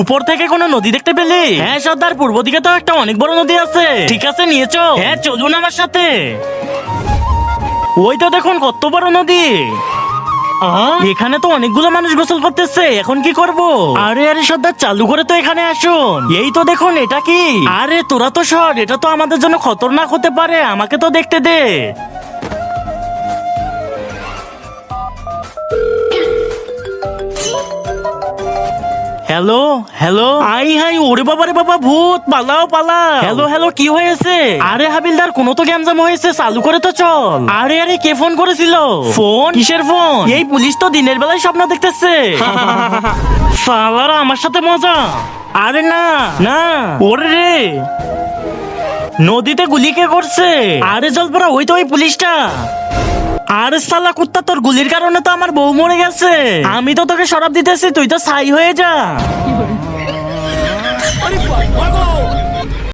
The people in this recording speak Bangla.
উপর থেকে কোনো নদী দেখতে পেলে? হ্যাঁ সর্দার, পূর্ব দিকে তো একটা অনেক বড় নদী আছে। ঠিক আছে, নিয়েছো? হ্যাঁ চলুন আমার সাথে। ওই তো দেখুন কত বড় নদী। এখানে তো অনেকগুলো মানুষ গোসল করতেছে, এখন কি করব? আরে আরে সর্দার, চালু করে তো এখানে আসুন। এই তো দেখুন, এটা কি? আরে তোরা তো সর, এটা তো আমাদের জন্য খতরনাক হতে পারে, আমাকে তো দেখতে দে। হ্যালো হ্যালো, আই হাই, ওরে বাবা রে বাবা, ভূত, পালাও পালাও। হ্যালো হ্যালো, কি হয়েছে? আরে হাবিলদার, কোনো তো গ্যামজাম হয়েছে, চালু করে তো চল। আরে আরে, কে ফোন করেছিল? ফোন? কিসের ফোন? এই পুলিশ তো দিনের বেলায় স্বপ্ন দেখতেছে। সালারা আমার সাথে মজা। আরে না না, ওরে রে, নদীতে গুলি কে করছে? আরে জলপরা, ওই তো ওই পুলিশটা। আরে শালা কুত্তা, তোর গুলির কারণে তো আমার বউ মরে গেছে। আমি তো তোকে শরাব দিতেছি, তুই তো ছাই হয়ে যা।